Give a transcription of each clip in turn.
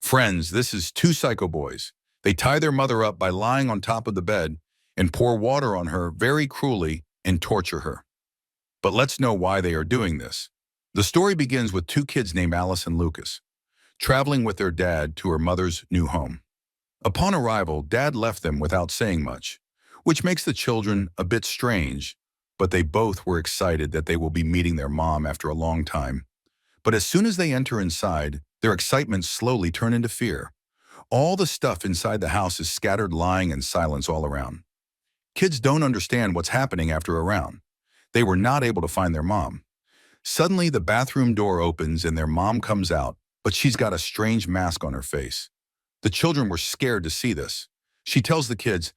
Friends, this is two psycho boys. They tie their mother up by lying on top of the bed and pour water on her very cruelly and torture her. But let's know why they are doing this. The story begins with two kids named Alice and Lucas, traveling with their dad to her mother's new home. Upon arrival, Dad left them without saying much, which makes the children a bit strange, but they both were excited that they will be meeting their mom after a long time. But as soon as they enter inside, their excitement slowly turns into fear. All the stuff inside the house is scattered lying and silence all around. Kids don't understand what's happening after a round. They were not able to find their mom. Suddenly, the bathroom door opens and their mom comes out, but she's got a strange mask on her face. The children were scared to see this. She tells the kids,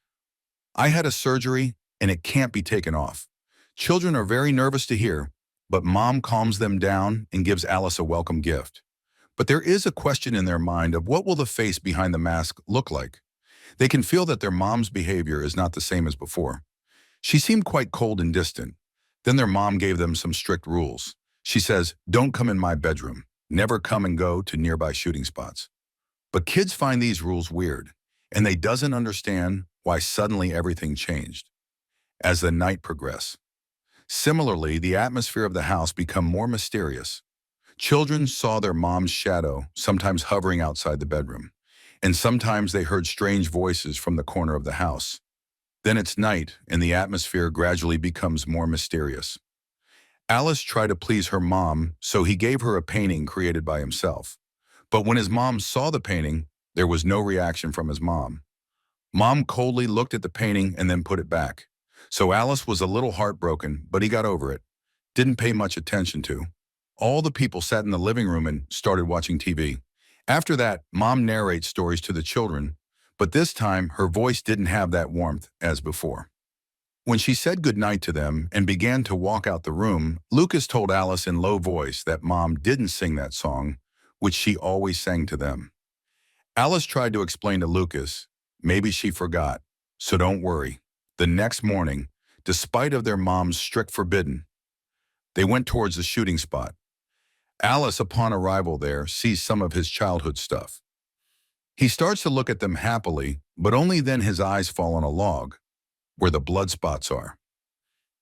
"I had a surgery and it can't be taken off." Children are very nervous to hear, but Mom calms them down and gives Alice a welcome gift. But there is a question in their mind of what will the face behind the mask look like. They can feel that their mom's behavior is not the same as before. She seemed quite cold and distant. Then their mom gave them some strict rules. She says, "Don't come in my bedroom. Never come and go to nearby shooting spots." But kids find these rules weird, and they doesn't understand why suddenly everything changed. As the night progressed, similarly, the atmosphere of the house became more mysterious. Children saw their mom's shadow, sometimes hovering outside the bedroom, and sometimes they heard strange voices from the corner of the house. Then it's night, and the atmosphere gradually becomes more mysterious. Alice tried to please her mom, so he gave her a painting created by himself. But when his mom saw the painting, there was no reaction from his mom. Mom coldly looked at the painting and then put it back. So Alice was a little heartbroken, but he got over it. Didn't pay much attention to. All the people sat in the living room and started watching TV. After that, Mom narrates stories to the children, but this time her voice didn't have that warmth as before. When she said goodnight to them and began to walk out the room, Lucas told Alice in low voice that Mom didn't sing that song, which she always sang to them. Alice tried to explain to Lucas, maybe she forgot, so don't worry. The next morning, despite of their mom's strict forbidden, they went towards the shooting spot. Alice, upon arrival there, sees some of his childhood stuff. He starts to look at them happily, but only then his eyes fall on a log, where the blood spots are.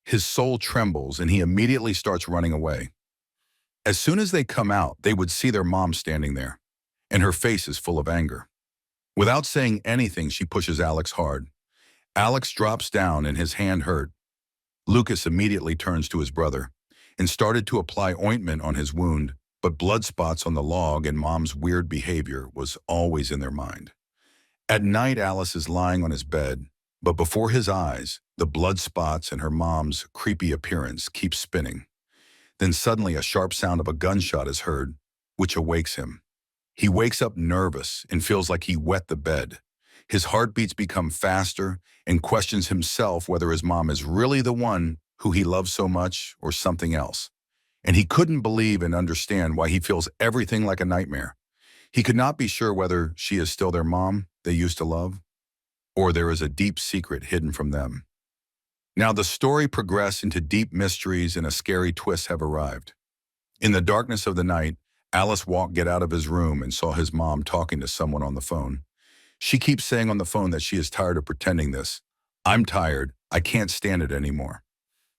His soul trembles and he immediately starts running away. As soon as they come out, they would see their mom standing there, and her face is full of anger. Without saying anything, she pushes Alex hard. Alex drops down and his hand hurt. Lucas immediately turns to his brother and started to apply ointment on his wound, but blood spots on the log and Mom's weird behavior was always in their mind. At night, Alice is lying on his bed, but before his eyes, the blood spots and her mom's creepy appearance keep spinning. Then suddenly a sharp sound of a gunshot is heard, which awakes him. He wakes up nervous and feels like he wet the bed. His heartbeats become faster and questions himself whether his mom is really the one who he loves so much or something else. And he couldn't believe and understand why he feels everything like a nightmare. He could not be sure whether she is still their mom they used to love, or there is a deep secret hidden from them. Now the story progressed into deep mysteries and a scary twist have arrived. In the darkness of the night, Alice get out of his room and saw his mom talking to someone on the phone. She keeps saying on the phone that she is tired of pretending this. "I'm tired. I can't stand it anymore."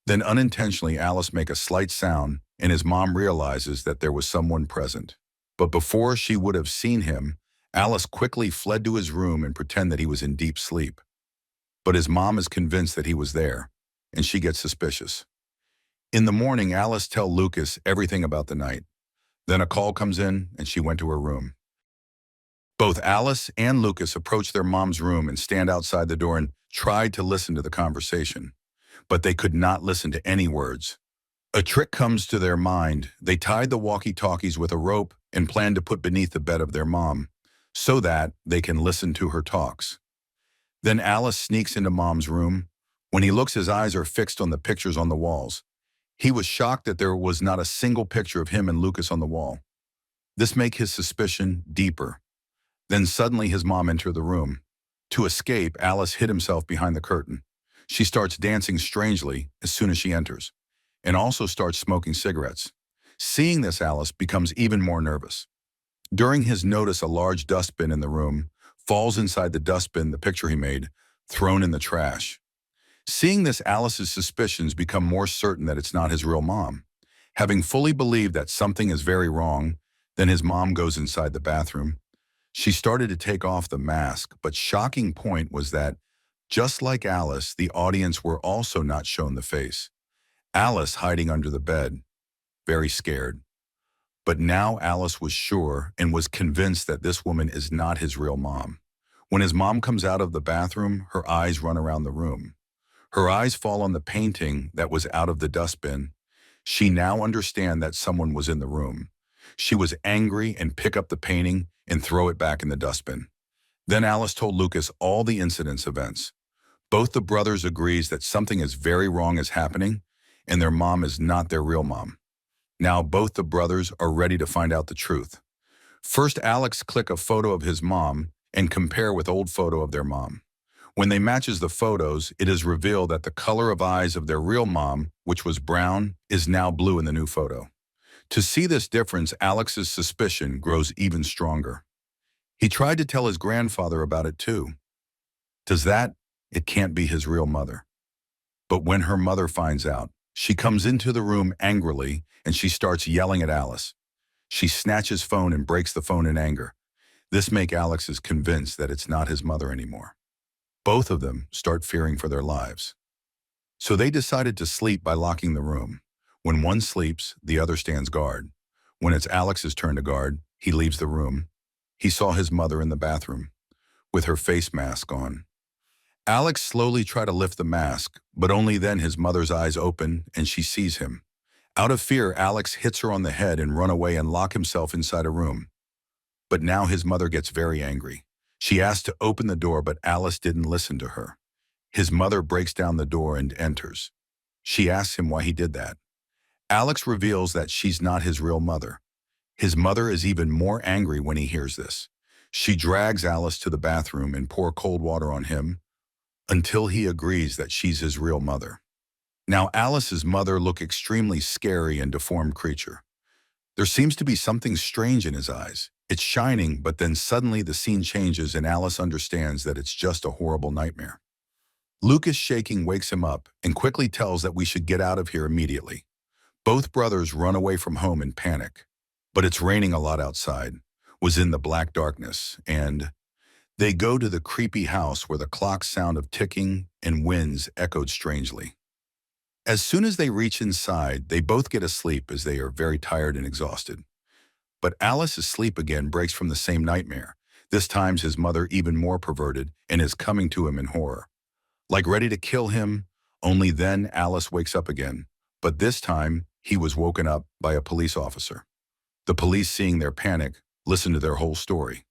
Then unintentionally, Alice makes a slight sound and his mom realizes that there was someone present. But before she would have seen him, Alice quickly fled to his room and pretended that he was in deep sleep. But his mom is convinced that he was there, and she gets suspicious. In the morning, Alice tells Lucas everything about the night. Then a call comes in, and she went to her room. Both Alice and Lucas approach their mom's room and stand outside the door and tried to listen to the conversation. But they could not listen to any words. A trick comes to their mind. They tied the walkie-talkies with a rope and planned to put beneath the bed of their mom, so that they can listen to her talks. Then Alice sneaks into Mom's room. When he looks, his eyes are fixed on the pictures on the walls. He was shocked that there was not a single picture of him and Lucas on the wall. This makes his suspicion deeper. Then suddenly his mom entered the room. To escape, Alice hid himself behind the curtain. She starts dancing strangely as soon as she enters, and also starts smoking cigarettes. Seeing this, Alice becomes even more nervous. During his notice, a large dustbin in the room falls inside the dustbin, the picture he made, thrown in the trash. Seeing this, Alice's suspicions become more certain that it's not his real mom. Having fully believed that something is very wrong, then his mom goes inside the bathroom. She started to take off the mask, but shocking point was that, just like Alice, the audience were also not shown the face. Alice hiding under the bed, very scared. But now Alice was sure and was convinced that this woman is not his real mom. When his mom comes out of the bathroom, her eyes run around the room. Her eyes fall on the painting that was out of the dustbin. She now understands that someone was in the room. She was angry and pick up the painting and throw it back in the dustbin. Then Alice told Lucas all the incident's events. Both the brothers agrees that something is very wrong is happening and their mom is not their real mom. Now both the brothers are ready to find out the truth. First, Alex click a photo of his mom and compare with old photo of their mom. When they matches the photos, it is revealed that the color of eyes of their real mom, which was brown, is now blue in the new photo. To see this difference, Alex's suspicion grows even stronger. He tried to tell his grandfather about it too. Does that? It can't be his real mother. But when her mother finds out, she comes into the room angrily and she starts yelling at Alice. She snatches phone and breaks the phone in anger. This makes Alex is convinced that it's not his mother anymore. Both of them start fearing for their lives. So they decided to sleep by locking the room. When one sleeps, the other stands guard. When it's Alex's turn to guard, he leaves the room. He saw his mother in the bathroom, with her face mask on. Alex slowly tries to lift the mask, but only then his mother's eyes open and she sees him. Out of fear, Alex hits her on the head and run away and lock himself inside a room. But now his mother gets very angry. She asked to open the door, but Alice didn't listen to her. His mother breaks down the door and enters. She asks him why he did that. Alex reveals that she's not his real mother. His mother is even more angry when he hears this. She drags Alice to the bathroom and pours cold water on him until he agrees that she's his real mother. Now Alice's mother looks extremely scary and deformed creature. There seems to be something strange in his eyes. It's shining, but then suddenly the scene changes and Alice understands that it's just a horrible nightmare. Lucas, shaking, wakes him up and quickly tells that we should get out of here immediately. Both brothers run away from home in panic. But it's raining a lot outside, was in the black darkness, and they go to the creepy house where the clock's sound of ticking and winds echoed strangely. As soon as they reach inside, they both get asleep as they are very tired and exhausted. But Alice's sleep again breaks from the same nightmare. This time his mother even more perverted and is coming to him in horror. Like ready to kill him, only then Alice wakes up again. But this time, he was woken up by a police officer. The police, seeing their panic, listen to their whole story.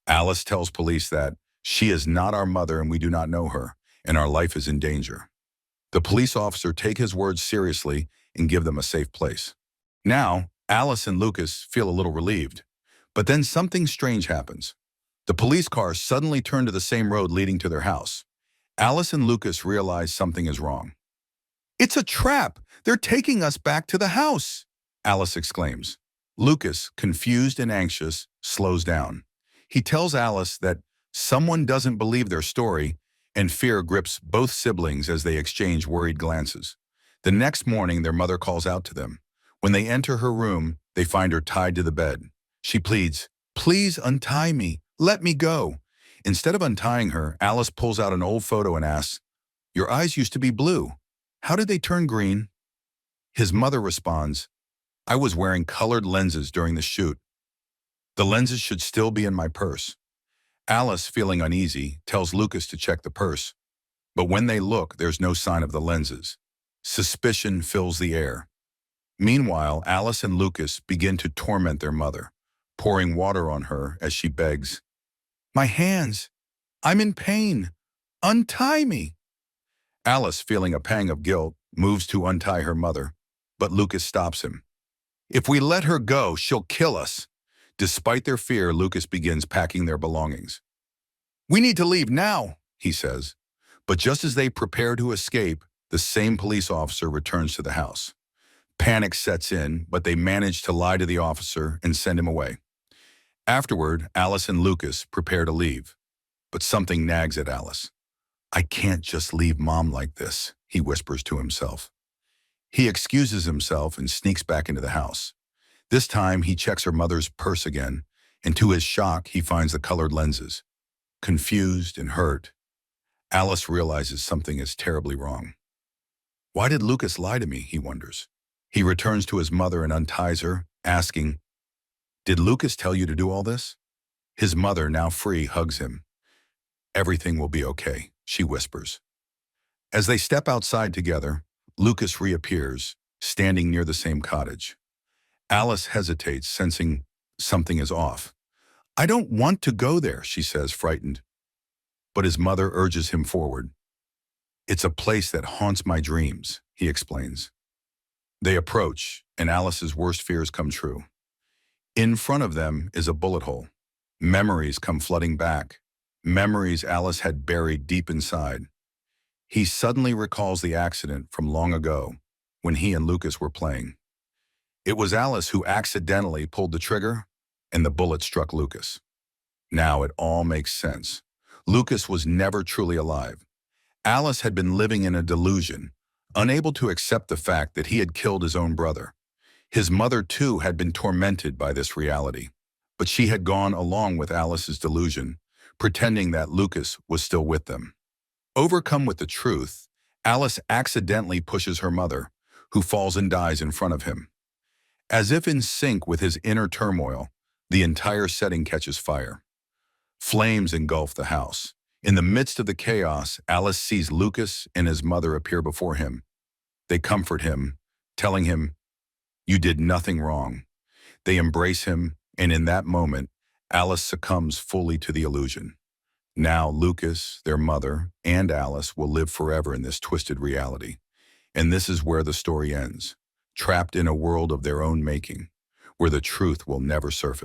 Alice tells police that she is not our mother and we do not know her, and our life is in danger. The police officer take his words seriously and give them a safe place. Now, Alice and Lucas feel a little relieved, but then something strange happens. The police cars suddenly turn to the same road leading to their house. Alice and Lucas realize something is wrong. "It's a trap! They're taking us back to the house!" Alice exclaims. Lucas, confused and anxious, slows down. He tells Alice that someone doesn't believe their story, and fear grips both siblings as they exchange worried glances. The next morning, their mother calls out to them. When they enter her room, they find her tied to the bed. She pleads, "Please untie me. Let me go." Instead of untying her, Alice pulls out an old photo and asks, "Your eyes used to be blue. How did they turn green?" His mother responds, "I was wearing colored lenses during the shoot. The lenses should still be in my purse." Alice, feeling uneasy, tells Lucas to check the purse. But when they look, there's no sign of the lenses. Suspicion fills the air. Meanwhile, Alice and Lucas begin to torment their mother, pouring water on her as she begs, "My hands! I'm in pain! Untie me!" Alice, feeling a pang of guilt, moves to untie her mother, but Lucas stops him. "If we let her go, she'll kill us." Despite their fear, Lucas begins packing their belongings. "We need to leave now," he says. But just as they prepare to escape, the same police officer returns to the house. Panic sets in, but they manage to lie to the officer and send him away. Afterward, Alice and Lucas prepare to leave, but something nags at Alice. I can't just leave Mom like this, he whispers to himself. He excuses himself and sneaks back into the house. This time, he checks her mother's purse again, and to his shock, he finds the colored lenses. Confused and hurt, Alice realizes something is terribly wrong. Why did Lucas lie to me, he wonders. He returns to his mother and unties her, asking, Did Lucas tell you to do all this? His mother, now free, hugs him. Everything will be okay, she whispers. As they step outside together, Lucas reappears, standing near the same cottage. Alice hesitates, sensing something is off. I don't want to go there, she says, frightened. But his mother urges him forward. It's a place that haunts my dreams, he explains. They approach, and Alice's worst fears come true. In front of them is a bullet hole. Memories come flooding back. Memories Alice had buried deep inside. He suddenly recalls the accident from long ago, when he and Lucas were playing. It was Alice who accidentally pulled the trigger, and the bullet struck Lucas. Now it all makes sense. Lucas was never truly alive. Alice had been living in a delusion, unable to accept the fact that he had killed his own brother. His mother, too, had been tormented by this reality. But she had gone along with Alice's delusion, pretending that Lucas was still with them. Overcome with the truth, Alice accidentally pushes her mother, who falls and dies in front of him. As if in sync with his inner turmoil, the entire setting catches fire. Flames engulf the house. In the midst of the chaos, Alice sees Lucas and his mother appear before him. They comfort him, telling him, You did nothing wrong. They embrace him, and in that moment, Alice succumbs fully to the illusion. Now Lucas, their mother, and Alice will live forever in this twisted reality. And this is where the story ends, trapped in a world of their own making, where the truth will never surface.